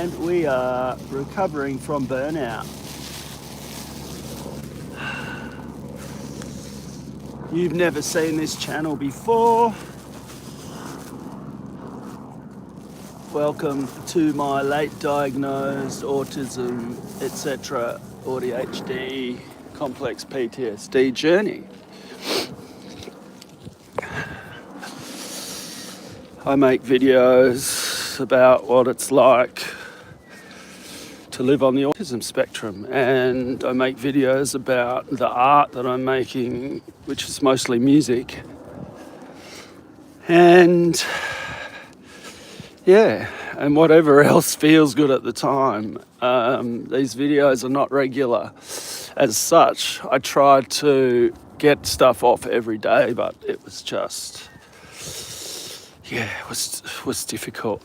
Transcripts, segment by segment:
and we are recovering from burnout. You've never seen this channel before. Welcome to my late diagnosed autism, etc., ADHD, complex PTSD journey. I make videos about what it's like to live on the autism spectrum, and I make videos about the art that I'm making, which is mostly music. And yeah, and whatever else feels good at the time. These videos are not regular as such. I tried to get stuff off every day, but it was just, yeah, it was difficult.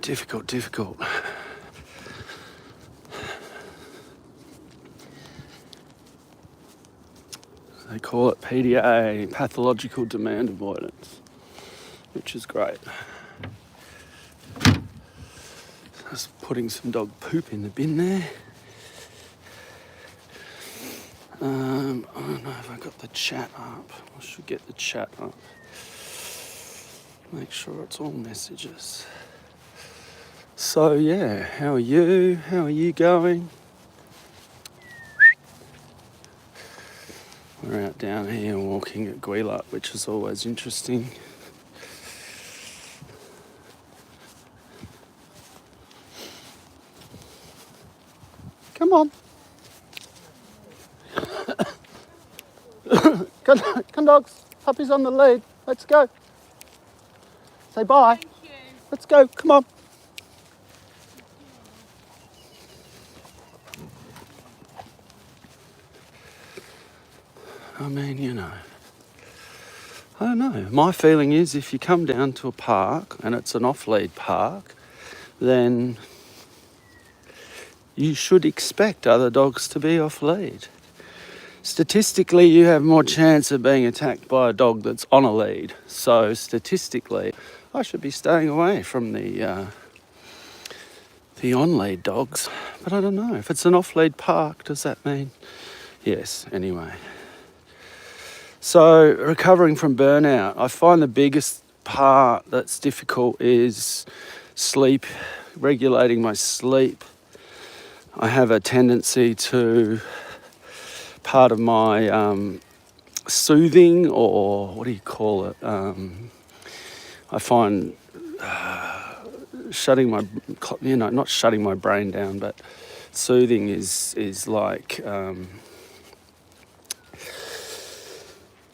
Difficult. They call it PDA, pathological demand avoidance, which is great. Just putting some dog poop in the bin there. I don't know if I got the chat up. I should get the chat up. Make sure it's all messages. So yeah, how are you? How are you going? We're out down here walking at Guilat, which is always interesting. Come on. Come dogs. Puppy's on the lead. Let's go. Say bye. Thank you. Let's go. Come on. I mean, you know, I don't know. My feeling is if you come down to a park and it's an off-lead park, then you should expect other dogs to be off-lead. Statistically, you have more chance of being attacked by a dog that's on a lead. So statistically, I should be staying away from the on-lead dogs. But I don't know. If it's an off-lead park, does that mean? Yes, anyway. So recovering from burnout, I find the biggest part that's difficult is sleep, regulating my sleep. I have a tendency to, part of my soothing, or what do you call it? I find shutting my, not shutting my brain down, but soothing is like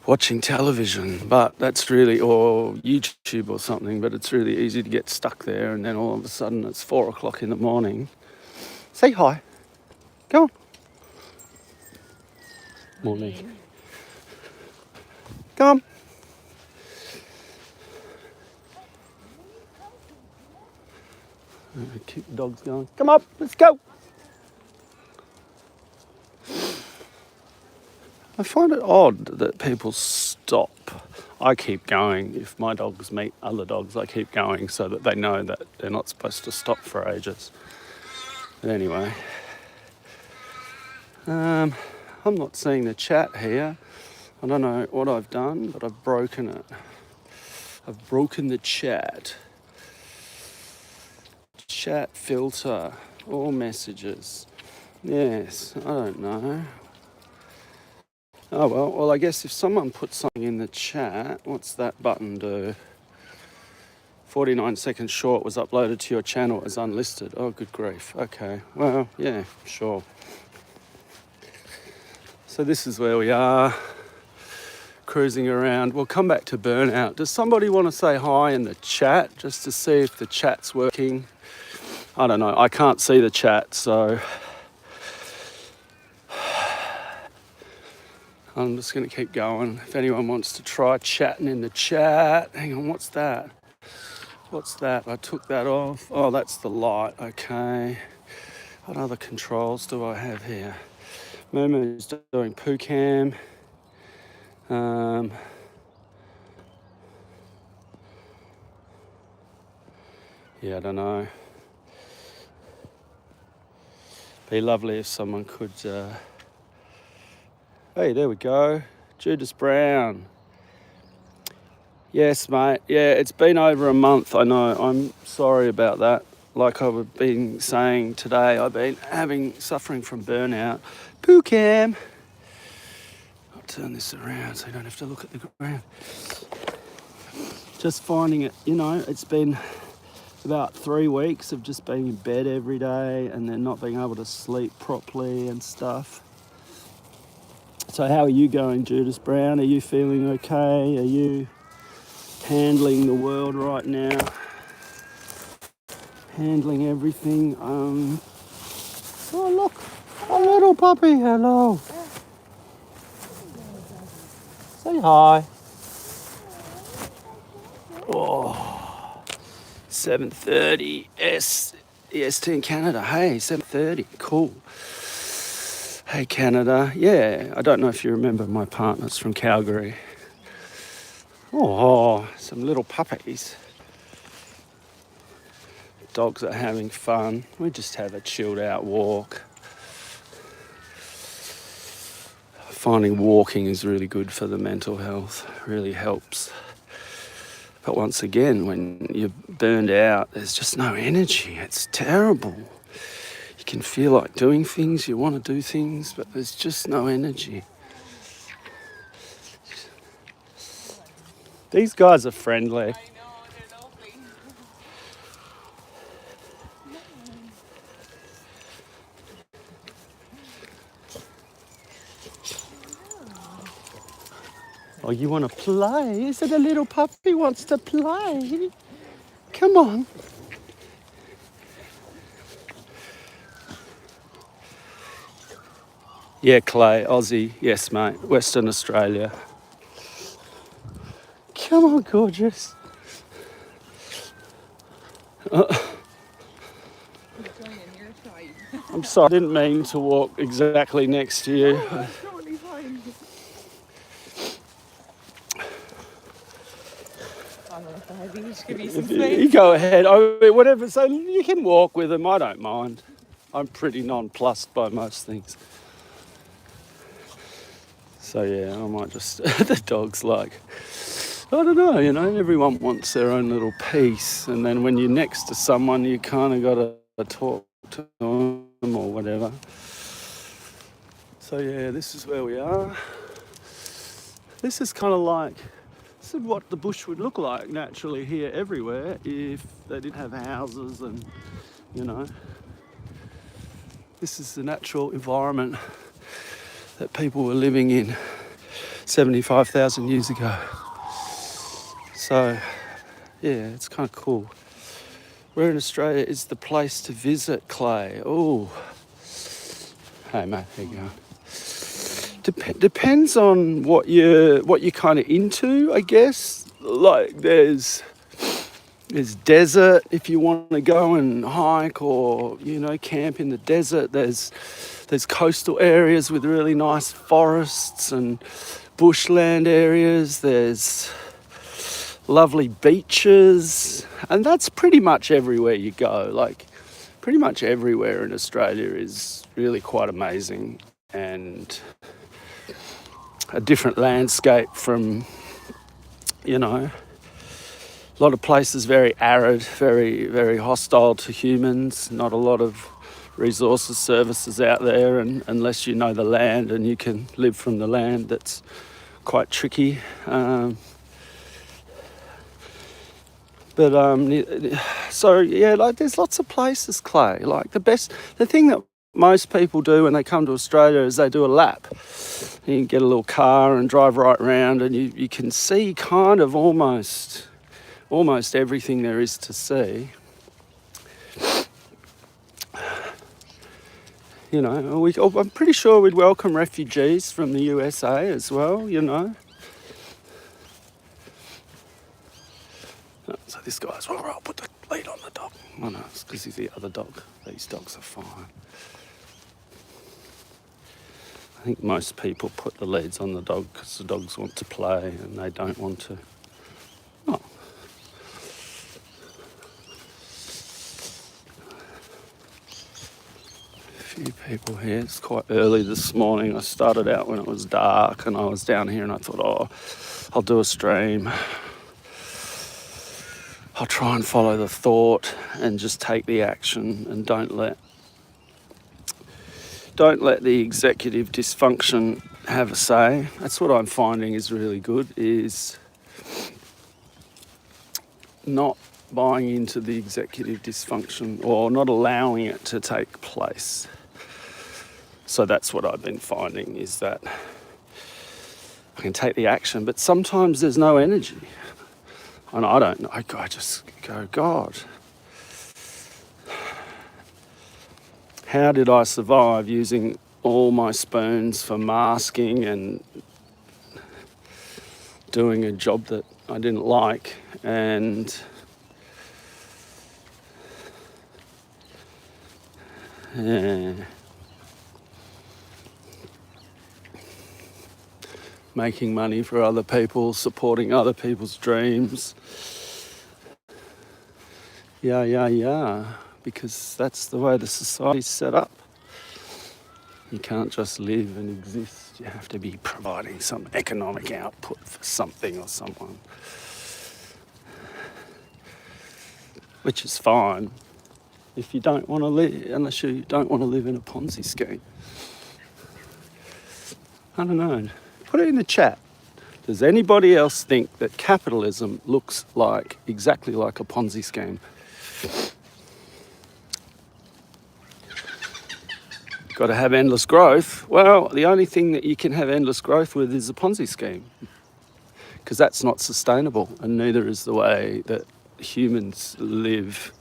watching television, but that's really, or YouTube or something, but it's really easy to get stuck there, and then all of a sudden it's 4 o'clock in the morning. Say hi. Come on. Morning. Come on. Keep the dogs going. Come on, let's go. I find it odd that people stop. I keep going. If my dogs meet other dogs, I keep going so that they know that they're not supposed to stop for ages. But anyway, I'm not seeing the chat here. I don't know what I've done, but I've broken it. I've broken the chat. Chat filter, all messages. Yes, I don't know. Oh well, I guess if someone puts something in the chat, what's that button do? 49 seconds short was uploaded to your channel as unlisted. Oh, good grief. Okay, well, yeah, sure. So this is where we are, cruising around. We'll come back to burnout. Does somebody want to say hi in the chat just to see if the chat's working? I don't know. I can't see the chat, so I'm just going to keep going. If anyone wants to try chatting in the chat. Hang on, what's that? What's that? I took that off. Oh, that's the light. Okay. What other controls do I have here? Moomoo's doing poo cam. Yeah, I don't know. Be lovely if someone could... Hey, there we go. Judas Brown. Yes, mate. Yeah, it's been over a month, I know. I'm sorry about that. Like I've been saying today, I've been suffering from burnout. Poo cam. I'll turn this around so you don't have to look at the ground. Just finding it, it's been about 3 weeks of just being in bed every day and then not being able to sleep properly and stuff. So how are you going, Judas Brown? Are you feeling okay? Are you handling the world right now? Handling everything? Oh look, a little puppy, hello. Say hi. Oh, 7:30 EST in Canada. Hey, 7:30, cool. Hey Canada, yeah, I don't know if you remember my partner's from Calgary. Oh, some little puppies. Dogs are having fun. We just have a chilled out walk. Finding walking is really good for the mental health, really helps. But once again, when you're burned out, there's just no energy. It's terrible. You can feel like doing things, you want to do things, but there's just no energy. These guys are friendly. I know, they're lovely. Oh, you want to play? Is it a little puppy wants to play? Come on. Yeah, Clay, Aussie. Yes, mate. Western Australia. Come on, gorgeous. I'm sorry, I didn't mean to walk exactly next to you. Oh, that's totally fine. You go ahead. Whatever. So you can walk with them. I don't mind. I'm pretty nonplussed by most things. So yeah, I might just... the dog's like... I don't know, everyone wants their own little piece. And then when you're next to someone, you kind of got to talk to them or whatever. So yeah, this is where we are. This is kind of like... This is what the bush would look like naturally here everywhere if they didn't have houses and, This is the natural environment that people were living in 75,000 years ago. So, yeah, it's kind of cool. Where in Australia is the place to visit, Clay? Oh, hey mate, how you going? Depends on what you're kind of into, I guess. Like there's desert if you want to go and hike or camp in the desert. There's coastal areas with really nice forests and bushland areas. There's lovely beaches, and that's pretty much everywhere you go. Like pretty much everywhere in Australia is really quite amazing and a different landscape from, a lot of places very arid, very, very hostile to humans, not a lot of resources, services out there, and unless you know the land and you can live from the land, that's quite tricky. So yeah, like there's lots of places, Clay. Like the thing that most people do when they come to Australia is they do a lap. You get a little car and drive right around, and you can see kind of almost everything there is to see. I'm pretty sure we'd welcome refugees from the USA as well, So this guy's, I'll put the lead on the dog. Oh no, it's because he's the other dog. These dogs are fine. I think most people put the leads on the dog because the dogs want to play and they don't want to. Oh. few people here. It's quite early this morning. I started out when it was dark and I was down here and I thought, oh, I'll do a stream. I'll try and follow the thought and just take the action and don't let the executive dysfunction have a say. That's what I'm finding is really good, is not buying into the executive dysfunction or not allowing it to take place. So that's what I've been finding, is that I can take the action, but sometimes there's no energy. And I don't know, I just go, God, how did I survive using all my spoons for masking and doing a job that I didn't like, and making money for other people, supporting other people's dreams. Yeah, because that's the way the society's set up. You can't just live and exist. You have to be providing some economic output for something or someone. Which is fine if you don't want to live, unless you don't want to live in a Ponzi scheme. I don't know. Put it in the chat. Does anybody else think that capitalism looks like exactly like a Ponzi scheme? Got to have endless growth. Well, the only thing that you can have endless growth with is a Ponzi scheme, because that's not sustainable, and neither is the way that humans live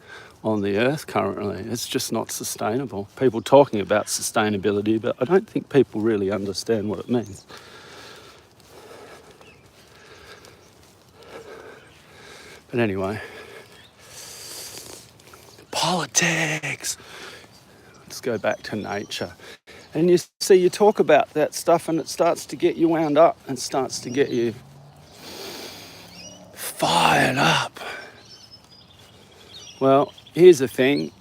on the earth currently. It's just not sustainable. People talking about sustainability, but I don't think people really understand what it means. But anyway, politics. Let's go back to nature. And you see, you talk about that stuff and it starts to get you wound up and starts to get you fired up. Well, here's the thing.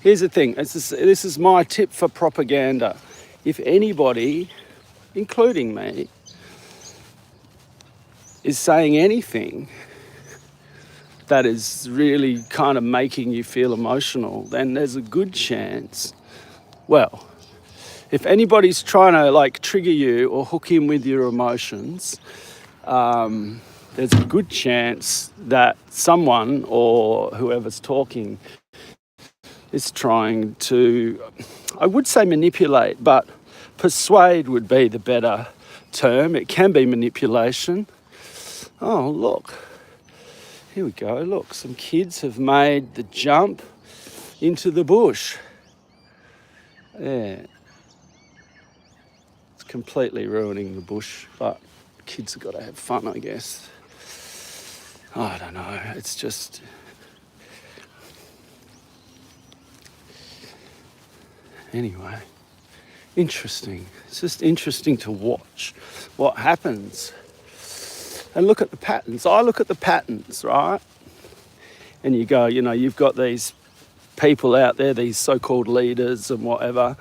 This is my tip for propaganda. If anybody, including me, is saying anything that is really kind of making you feel emotional, then there's a good chance, well, if anybody's trying to like trigger you or hook in with your emotions, there's a good chance that someone or whoever's talking is trying to, I would say manipulate, but persuade would be the better term. It can be manipulation. Oh, look. Here we go. Look, some kids have made the jump into the bush. Yeah. It's completely ruining the bush, but kids have got to have fun, I guess. I don't know. It's just... Anyway, interesting. It's just interesting to watch what happens. And look at the patterns. I look at the patterns, right? And you go, you know, you've got these people out there, these so-called leaders and whatever,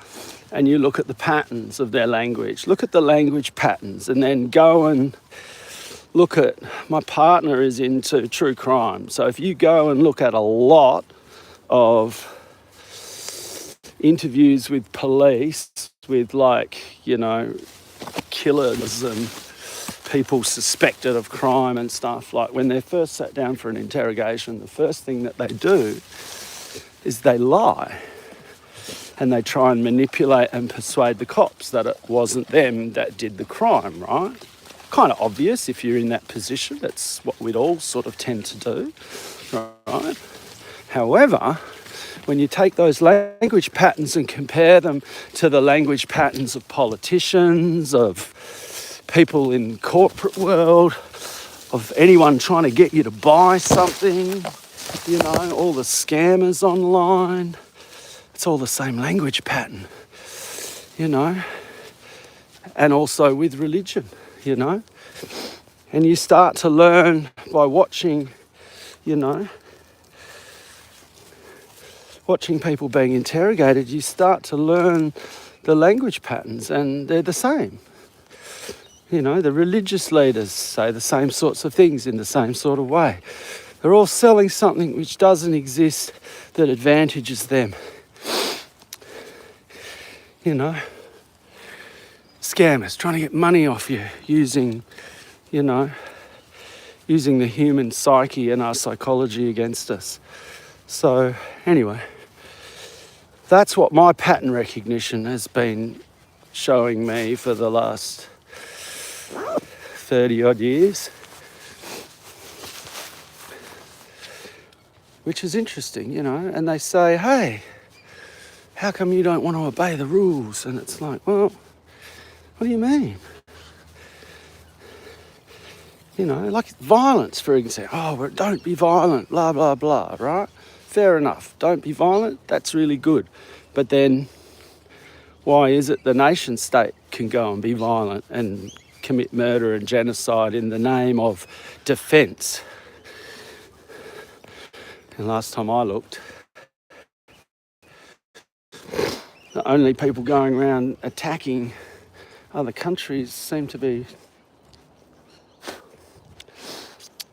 and you look at the patterns of their language. Look at the language patterns, and then go and look at, my partner is into true crime. So if you go and look at a lot of interviews with police, with like, you know, killers and people suspected of crime and stuff, like when they're first sat down for an interrogation, the first thing that they do is they lie and they try and manipulate and persuade the cops that it wasn't them that did the crime, right? Kind of obvious if you're in that position. That's what we'd all sort of tend to do, right? However, when you take those language patterns and compare them to the language patterns of politicians, of people in the corporate world, of anyone trying to get you to buy something, you know, all the scammers online, it's all the same language pattern, you know, and also with religion, you know, and you start to learn by watching, you know, watching people being interrogated, you start to learn the language patterns, and they're the same. You know, the religious leaders say the same sorts of things in the same sort of way. They're all selling something which doesn't exist that advantages them. You know, scammers trying to get money off you using the human psyche and our psychology against us. So anyway, that's what my pattern recognition has been showing me for the last 30 odd years, which is interesting, you know. And they say, hey, how come you don't want to obey the rules? And it's like, well, what do you mean? You know, like violence, for example. Oh, well, don't be violent, blah, blah, blah, right? Fair enough. Don't be violent. That's really good. But then why is it the nation state can go and be violent and commit murder and genocide in the name of defence? And last time I looked, the only people going around attacking other countries seem to be,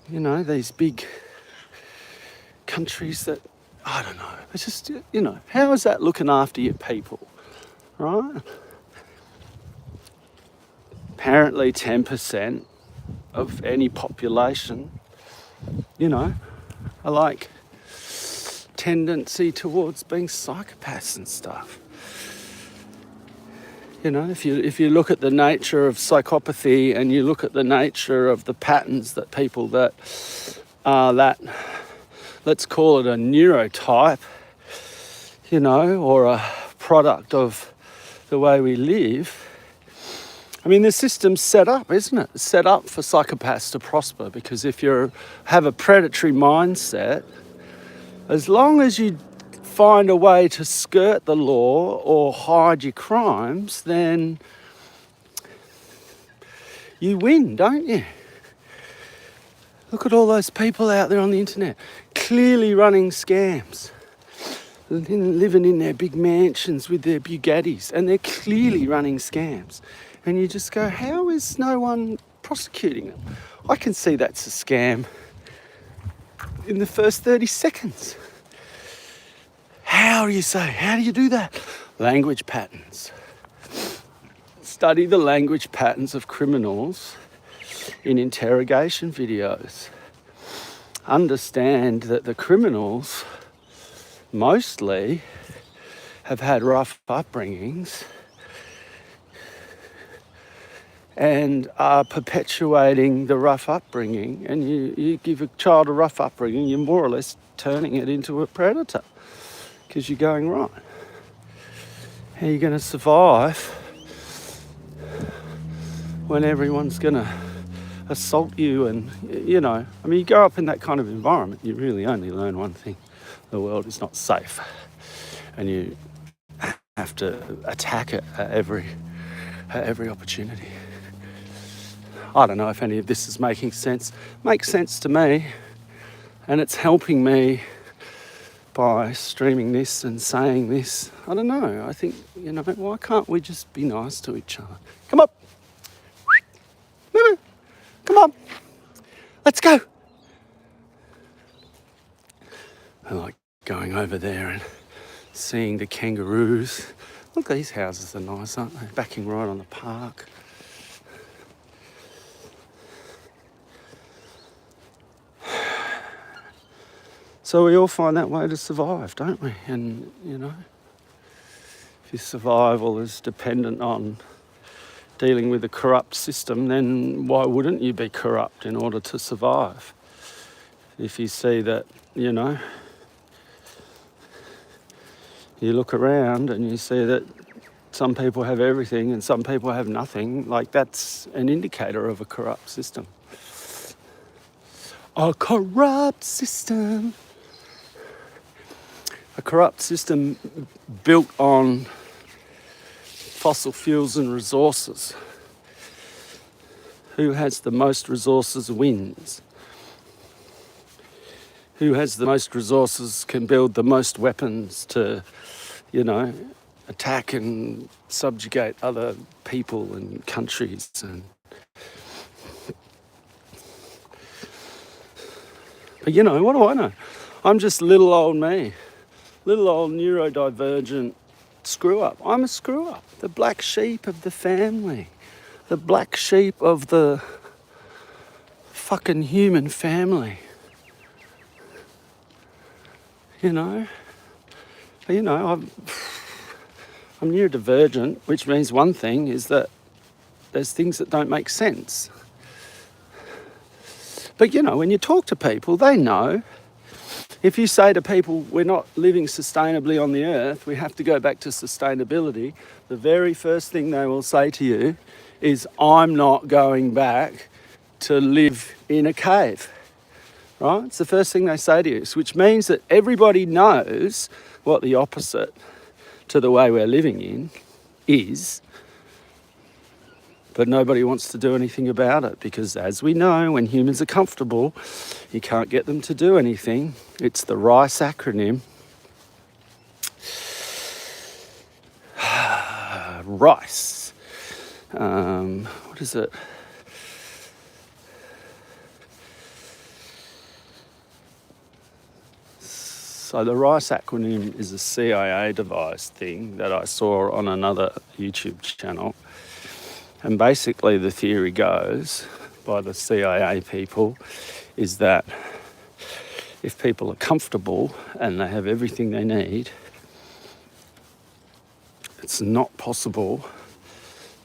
you know, these big countries that, I don't know, it's just, you know, how is that looking after your people, right? Apparently 10% of any population, you know, are like tendency towards being psychopaths and stuff. You know, if you look at the nature of psychopathy and you look at the nature of the patterns that people that are that, let's call it a neurotype, you know, or a product of the way we live. I mean, the system's set up, isn't it? It's set up for psychopaths to prosper, because if you have a predatory mindset, as long as you find a way to skirt the law or hide your crimes, then you win, don't you? Look at all those people out there on the internet, clearly running scams, living in their big mansions with their Bugattis, and they're clearly running scams. And you just go, how is no one prosecuting them? I can see that's a scam in the first 30 seconds. How do you do that? Language patterns. Study the language patterns of criminals in interrogation videos. Understand that the criminals mostly have had rough upbringings and are perpetuating the rough upbringing. And you give a child a rough upbringing, you're more or less turning it into a predator, because you're going, right, how are you going to survive when everyone's going to assault you? And, you know, I mean, you grow up in that kind of environment, you really only learn one thing: the world is not safe, and you have to attack it at every opportunity. I don't know if any of this is making sense. Makes sense to me, and it's helping me by streaming this and saying this. I don't know. I think, you know, why can't we just be nice to each other? Come up. Come on. Let's go. I like going over there and seeing the kangaroos. Look, these houses are nice, aren't they? Backing right on the park. So we all find that way to survive, don't we? And, you know, if your survival is dependent on dealing with a corrupt system, then why wouldn't you be corrupt in order to survive? If you see that, you know, you look around and you see that some people have everything and some people have nothing, like that's an indicator of a corrupt system. A corrupt system. A corrupt system built on fossil fuels and resources. Who has the most resources wins. who has the most resources can build the most weapons to, attack and subjugate other people and countries. But what do I know? I'm just little old me, little old neurodivergent screw up. I'm a screw up, the black sheep of the family, the black sheep of the fucking human family. I'm neurodivergent, which means one thing is that there's things that don't make sense. But when you talk to people, they know. If you say to people, we're not living sustainably on the earth, we have to go back to sustainability, the very first thing they will say to you is, I'm not going back to live in a cave. Right? It's the first thing they say to you, which means that everybody knows what the opposite to the way we're living in is, but nobody wants to do anything about it because, as we know, when humans are comfortable, you can't get them to do anything. It's the RICE acronym. RICE. What is it? So the RICE acronym is a CIA device thing that I saw on another YouTube channel. And basically the theory goes, by the CIA people, is that if people are comfortable and they have everything they need, it's not possible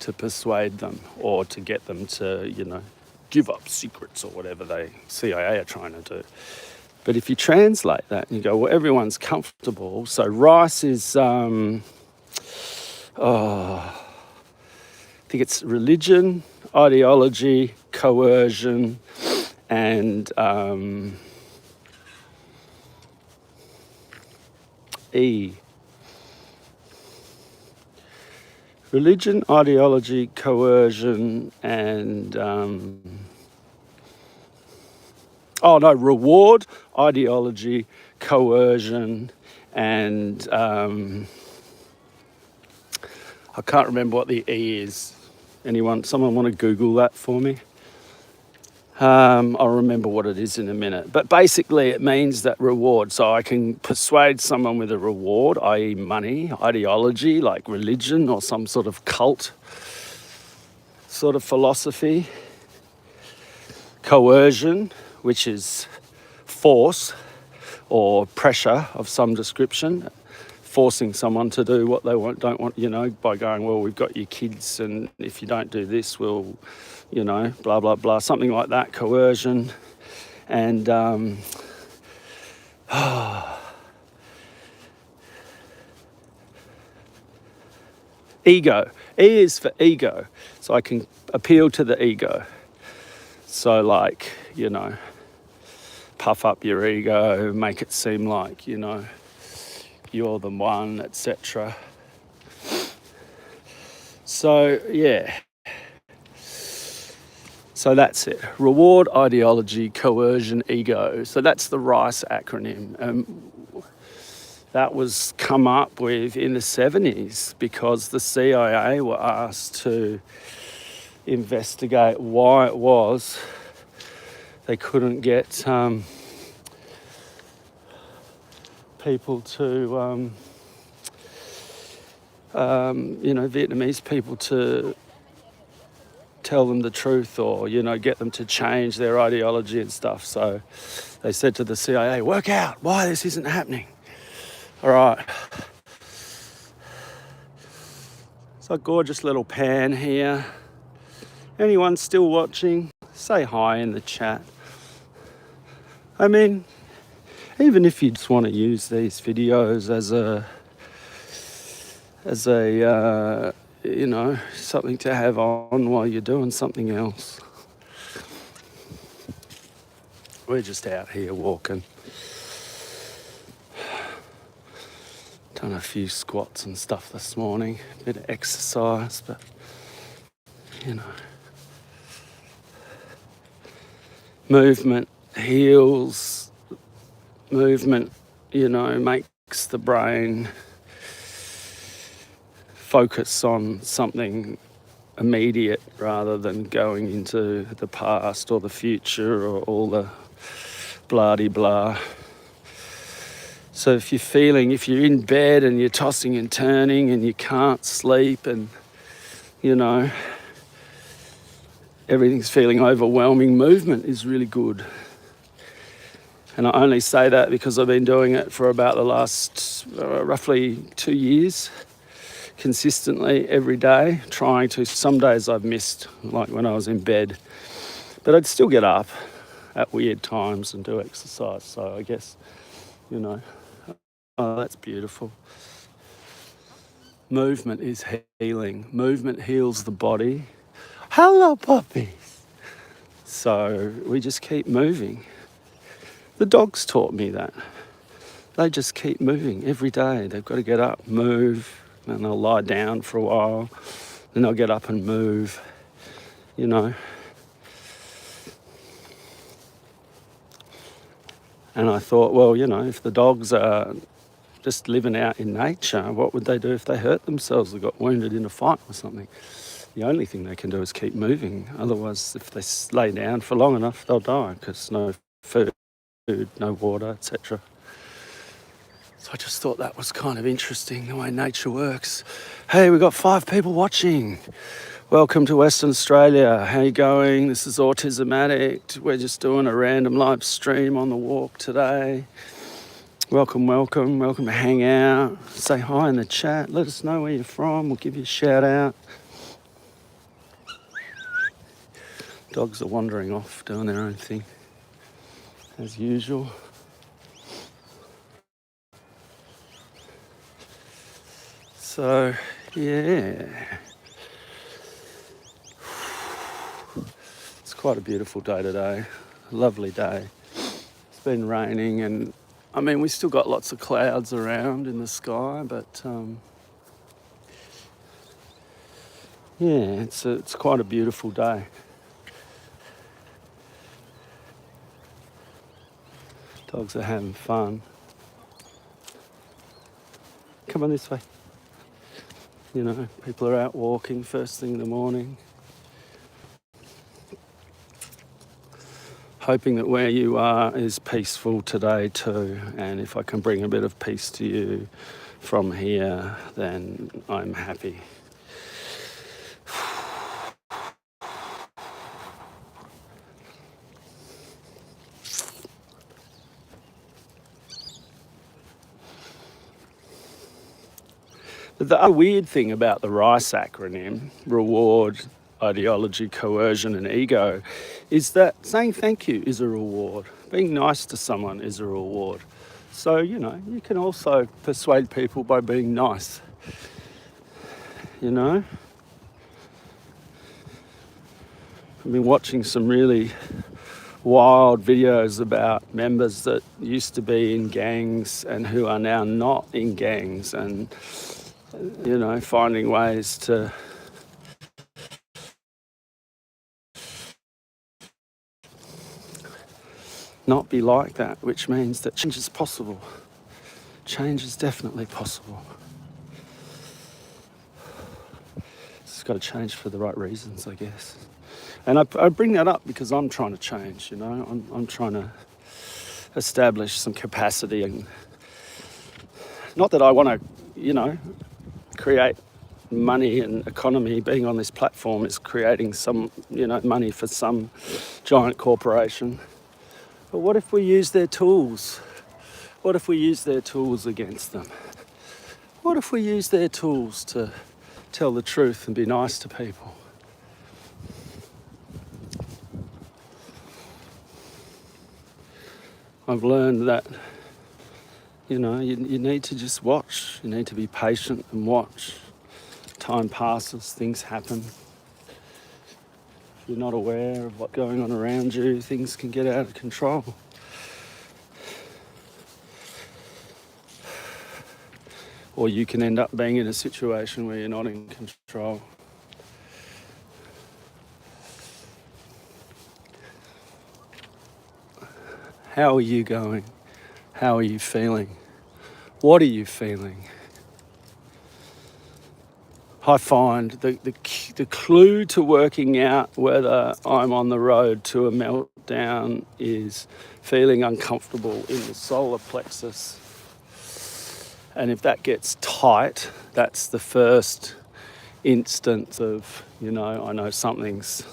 to persuade them or to get them to, give up secrets or whatever the CIA are trying to do. But if you translate that and you go, well, everyone's comfortable. So RICE is, I think it's religion, ideology, coercion, and E. Religion, ideology, coercion, and reward, ideology, coercion, and I can't remember what the E is. Someone want to Google that for me? I'll remember what it is in a minute. But basically it means that reward. So I can persuade someone with a reward, i.e. money, ideology, like religion or some sort of cult sort of philosophy, coercion, which is force or pressure of some description, forcing someone to do what they don't want, by going, well, we've got your kids and if you don't do this, we'll, blah, blah, blah, something like that, coercion. And ego. E is for ego. So I can appeal to the ego. So like, puff up your ego, make it seem like, you're the one, etc. So, yeah. So that's it. Reward, ideology, coercion, ego. So that's the RICE acronym. That was come up with in the 70s because the CIA were asked to investigate why it was they couldn't get people to, Vietnamese people to tell them the truth or, get them to change their ideology and stuff. So they said to the CIA, work out why this isn't happening. All right. It's a gorgeous little pan here. Anyone still watching? Say hi in the chat. I mean, even if you just want to use these videos as something to have on while you're doing something else. We're just out here walking. Done a few squats and stuff this morning, a bit of exercise, but movement heals movement, makes the brain focus on something immediate rather than going into the past or the future or all the blah-de-blah. So if you're in bed and you're tossing and turning and you can't sleep and, everything's feeling overwhelming, movement is really good. And I only say that because I've been doing it for about the last roughly 2 years, consistently every day, trying to. Some days I've missed, like when I was in bed, but I'd still get up at weird times and do exercise. So I guess, oh, that's beautiful. Movement is healing. Movement heals the body. Hello, puppies. So we just keep moving. The dogs taught me that. They just keep moving every day. They've got to get up, move, and they'll lie down for a while. Then they'll get up and move, And I thought, well, if the dogs are just living out in nature, what would they do if they hurt themselves or got wounded in a fight or something? The only thing they can do is keep moving. Otherwise, if they lay down for long enough, they'll die because no food, no water, etc. So I just thought that was kind of interesting, the way nature works. Hey, we've got 5 people watching. Welcome to Western Australia. How you going? This is Autism Addict. We're just doing a random live stream on the walk today. Welcome to hang out. Say hi in the chat. Let us know where you're from. We'll give you a shout out. Dogs are wandering off, doing their own thing, as usual. So, yeah. It's quite a beautiful day today. A lovely day. It's been raining and, we still got lots of clouds around in the sky, but it's quite a beautiful day. Dogs are having fun. Come on this way. People are out walking first thing in the morning. Hoping that where you are is peaceful today too. And if I can bring a bit of peace to you from here, then I'm happy. The other weird thing about the RICE acronym, reward, ideology, coercion and ego, is that saying thank you is a reward. Being nice to someone is a reward. So, you can also persuade people by being nice. I've been watching some really wild videos about members that used to be in gangs and who are now not in gangs, and finding ways to not be like that, which means that change is possible. Change is definitely possible. It's got to change for the right reasons, I guess. And I bring that up because I'm trying to change, I'm trying to establish some capacity, and not that I want to, create money and economy. Being on this platform is creating some, money for some giant corporation. But what if we use their tools? What if we use their tools against them? What if we use their tools to tell the truth and be nice to people? I've learned that, you need to just watch. You need to be patient and watch. Time passes, things happen. If you're not aware of what's going on around you, things can get out of control. Or you can end up being in a situation where you're not in control. How are you going? How are you feeling? What are you feeling? I find the clue to working out whether I'm on the road to a meltdown is feeling uncomfortable in the solar plexus. And if that gets tight, that's the first instance of, I know something's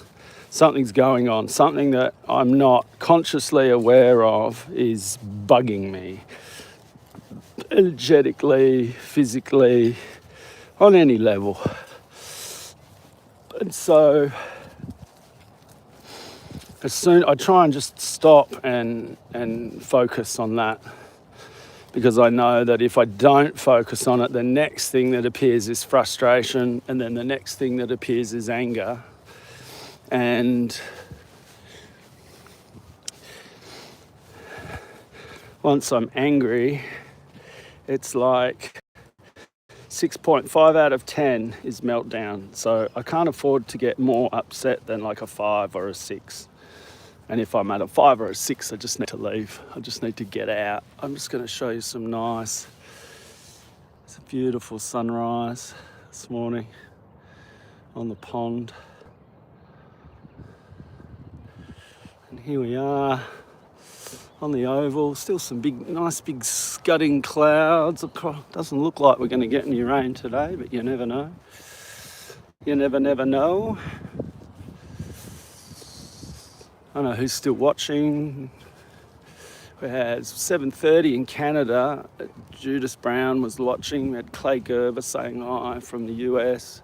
going on. Something that I'm not consciously aware of is bugging me. Energetically, physically, on any level. And so as soon I try and just stop and focus on that, because I know that if I don't focus on it, the next thing that appears is frustration, and then the next thing that appears is anger. And once I'm angry, it's like 6.5 out of 10 is meltdown. So I can't afford to get more upset than like a 5 or a 6. And if I'm at a 5 or a 6, I just need to leave. I just need to get out. I'm just going to show you some nice, it's a beautiful sunrise this morning on the pond. And here we are on the oval, still some nice big scudding clouds. Doesn't look like we're going to get any rain today, but you never know. You never know. I don't know who's still watching. We had 7:30 in Canada. Judith Brown was watching. We had Clay Gerber saying hi from the US.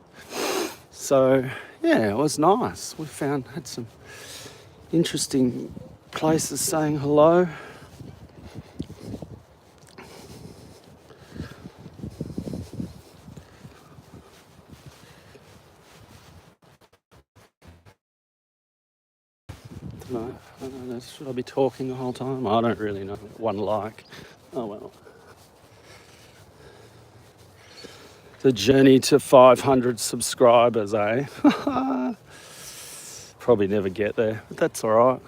So yeah, it was nice. We had some interesting places saying hello. I don't know, should I be talking the whole time? I don't really know. One like. Oh well. The journey to 500 subscribers, eh? Probably never get there, but that's all right.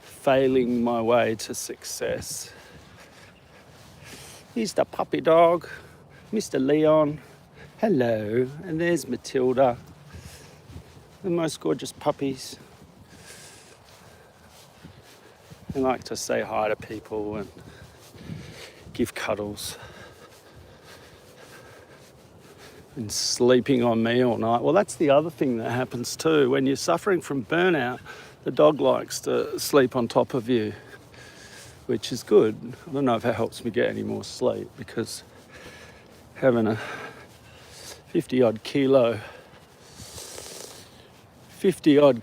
Failing my way to success. Here's the puppy dog, Mr. Leon. Hello, and there's Matilda. The most gorgeous puppies. They like to say hi to people and give cuddles. And sleeping on me all night. Well, that's the other thing that happens too. When you're suffering from burnout, the dog likes to sleep on top of you, which is good. I don't know if that helps me get any more sleep, because having a 50 odd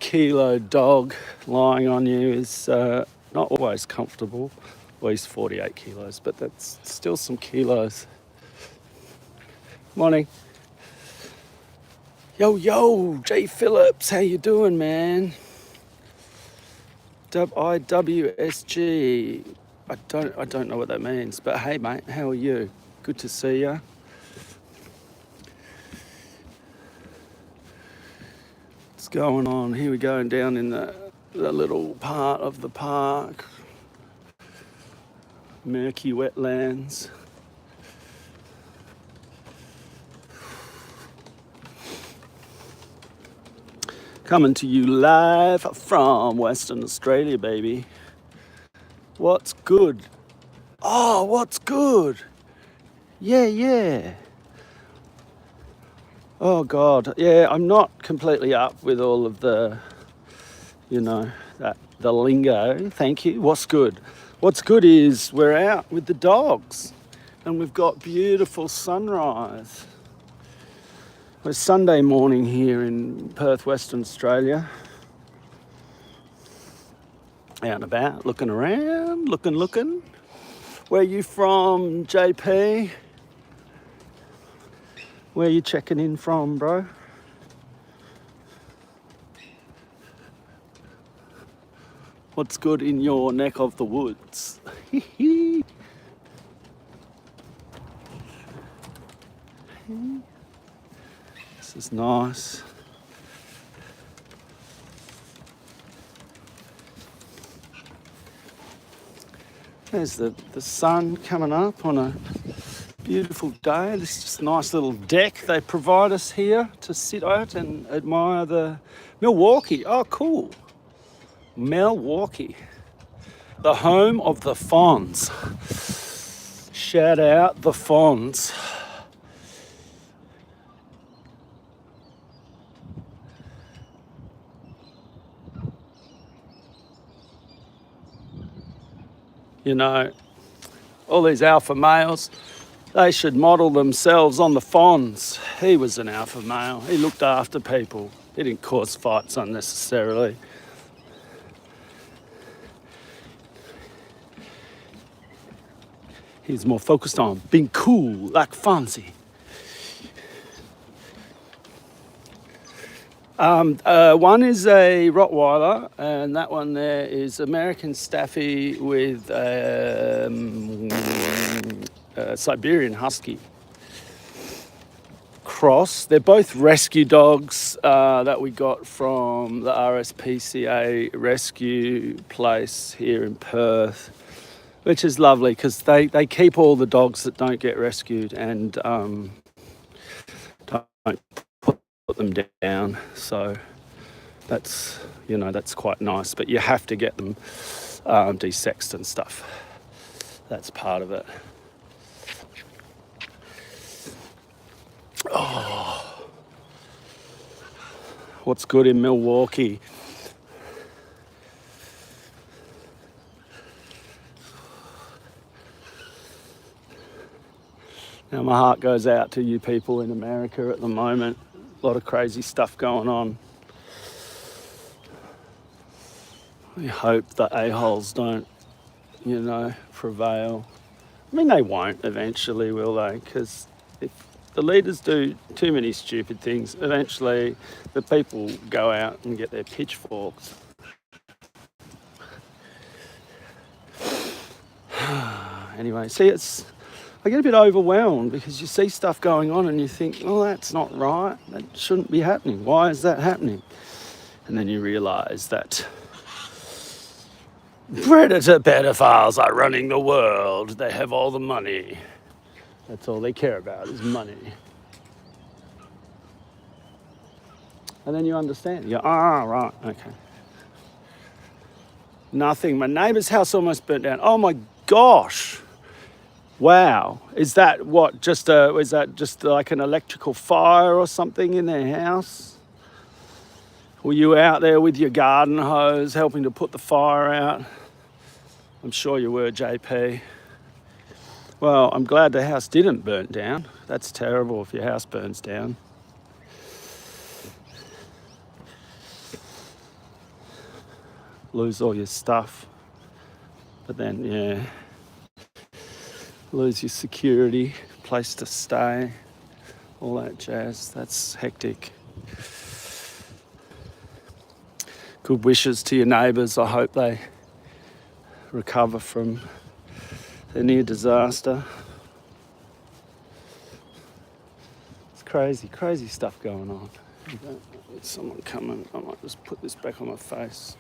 kilo dog lying on you is not always comfortable. Well, he's 48 kilos, but that's still some kilos. Morning. Yo, Jay Phillips, how you doing, man? IWSG. I don't know what that means, but hey, mate, how are you? Good to see you. What's going on? Here we go, down in the little part of the park. Murky wetlands. Coming to you live from Western Australia, baby. What's good? Oh, what's good? Yeah. Oh, God. Yeah, I'm not completely up with all of the, the lingo. Thank you. What's good? What's good is we're out with the dogs and we've got beautiful sunrise. It's Sunday morning here in Perth, Western Australia. Out and about, looking around, looking. Where you from, JP? Where you checking in from, bro? What's good in your neck of the woods? This is nice. There's the sun coming up on a beautiful day. This is just a nice little deck they provide us here to sit at and admire the Milwaukee. Oh, cool. Milwaukee, the home of the Fonz. Shout out the Fonz. You know, all these alpha males, they should model themselves on the Fonz. He was an alpha male. He looked after people. He didn't cause fights unnecessarily. He's more focused on being cool, like Fonzie. One is a Rottweiler, and that one there is American Staffy with Siberian Husky cross. They're both rescue dogs that we got from the RSPCA rescue place here in Perth, which is lovely because they keep all the dogs that don't get rescued and don't put them down. So that's, you know, that's quite nice, but you have to get them desexed and stuff. That's part of it. Oh, what's good in Milwaukee? Now my heart goes out to you people in America at the moment. A lot of crazy stuff going on. We hope the a-holes don't, you know, prevail. I mean, they won't eventually, will they? Because if the leaders do too many stupid things, eventually the people go out and get their pitchforks. Anyway, see, I get a bit overwhelmed because you see stuff going on and you think, well, that's not right. That shouldn't be happening. Why is that happening? And then you realise that predator pedophiles are running the world. They have all the money. That's all they care about is money. And then you understand. You go, right, okay. Nothing. My neighbour's house almost burnt down. Oh my gosh. Wow. Is that what, is that just like an electrical fire or something in their house? Were you out there with your garden hose helping to put the fire out? I'm sure you were, JP. Well, I'm glad the house didn't burn down. That's terrible if your house burns down. Lose all your stuff. But then, yeah, lose your security, place to stay, all that jazz. That's hectic. Good wishes to your neighbours. I hope they recover from the near disaster. It's crazy stuff going on. There's someone coming. I might just put this back on my face.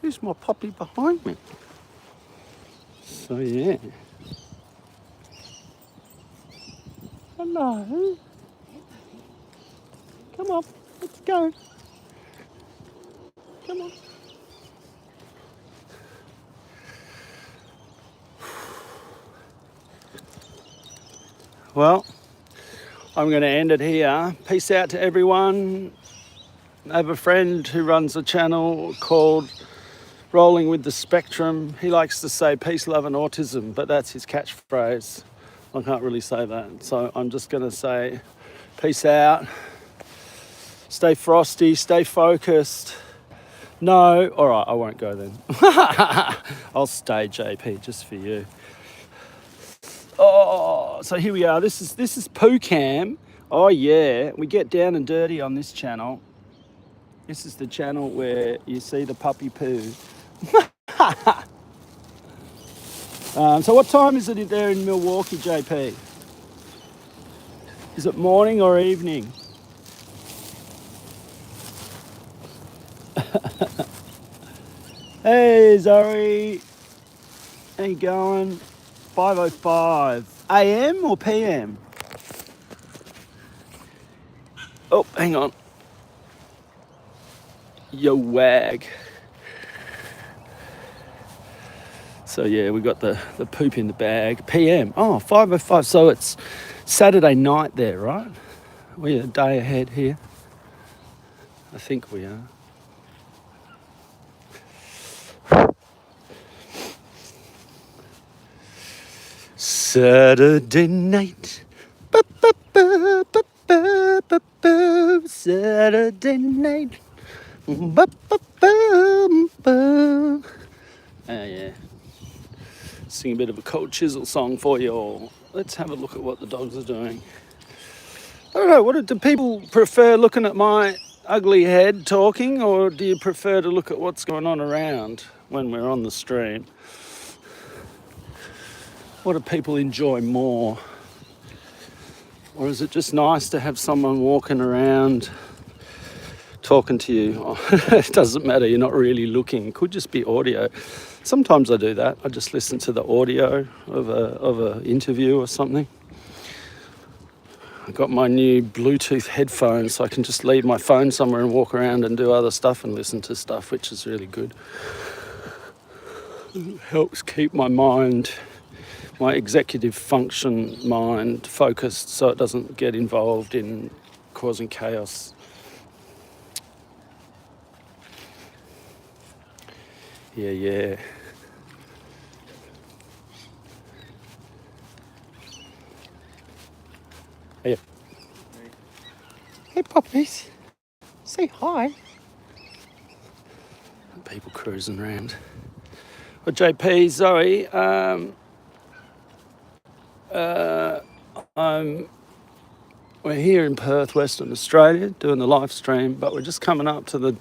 Who's my puppy behind me? So yeah. Hello. Come on, let's go. Come on. Well, I'm going to end it here. Peace out to everyone. I have a friend who runs a channel called Rolling with the Spectrum. He likes to say peace, love and autism, but that's his catchphrase. I can't really say that. So I'm just going to say peace out. Stay frosty, stay focused. No, all right, I won't go then. I'll stay, JP, just for you. Oh, so here we are. This is Poo Cam. Oh yeah, we get down and dirty on this channel. This is the channel where you see the puppy poo. So what time is it there in Milwaukee, JP? Is it morning or evening? Hey, Zoe. How you going? 5:05 a.m. or p.m.? Oh, hang on. Yo, wag. So yeah, we got the poop in the bag. PM. Oh, 5:05. So it's Saturday night there, right? We're a day ahead here. I think we are. Saturday night. Saturday night. Yeah. Sing a bit of a Cold Chisel song for you all. Let's have a look at what the dogs are doing. I don't know, do people prefer looking at my ugly head talking, or do you prefer to look at what's going on around when we're on the stream? What do people enjoy more? Or is it just nice to have someone walking around talking to you? It doesn't matter, you're not really looking. It could just be audio. Sometimes I do that. I just listen to the audio of a interview or something. I got my new Bluetooth headphones, so I can just leave my phone somewhere and walk around and do other stuff and listen to stuff, which is really good. It helps keep my mind, my executive function mind, focused so it doesn't get involved in causing chaos. Yeah. Hey. Hey, puppies. Say hi. People cruising around. Well, JP, Zoe, we're here in Perth, Western Australia, doing the live stream, but we're just coming up to the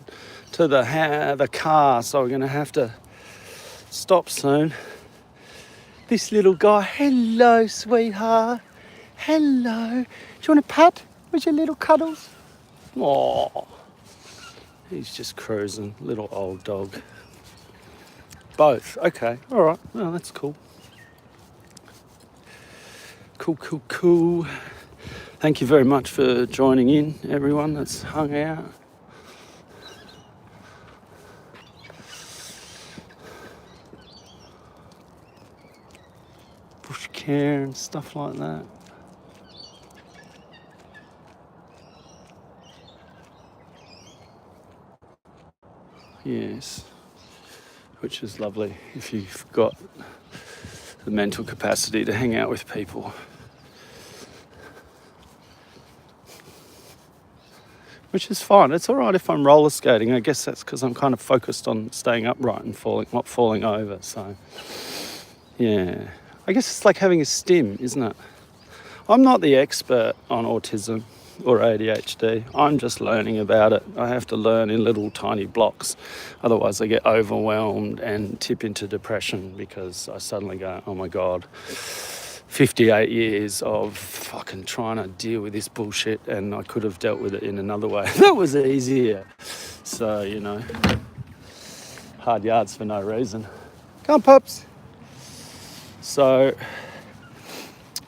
car, so we're going to have to stop soon. This little guy, hello, sweetheart. Hello. Do you want a pat? Where's your little cuddles? Aww. He's just cruising, little old dog. Both, okay, all right, well, that's cool. Cool. Thank you very much for joining in, everyone that's hung out. Bush care and stuff like that. Yes, which is lovely if you've got the mental capacity to hang out with people. Which is fine. It's all right if I'm roller skating. I guess that's because I'm kind of focused on staying upright and not falling over. So, yeah. I guess it's like having a stim, isn't it? I'm not the expert on autism or ADHD. I'm just learning about it. I have to learn in little tiny blocks. Otherwise I get overwhelmed and tip into depression because I suddenly go, oh my God, 58 years of fucking trying to deal with this bullshit, and I could have dealt with it in another way. That was easier. So, hard yards for no reason. Come on, pups. So,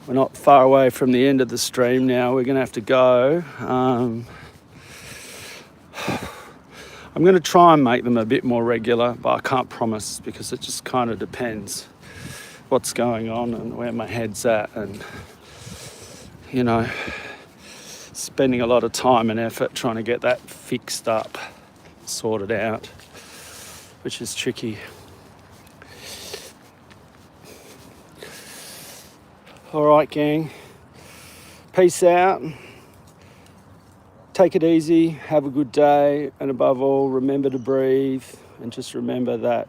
we're not far away from the end of the stream now. We're going to have to go. I'm going to try and make them a bit more regular, but I can't promise because it just kind of depends what's going on and where my head's at, and spending a lot of time and effort trying to get that fixed up, sorted out, which is tricky. All right, gang. Peace out. Take it easy. Have a good day. And above all, remember to breathe. And just remember that,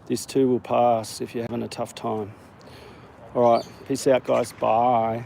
this too will pass if you're having a tough time. All right. Peace out, guys. Bye.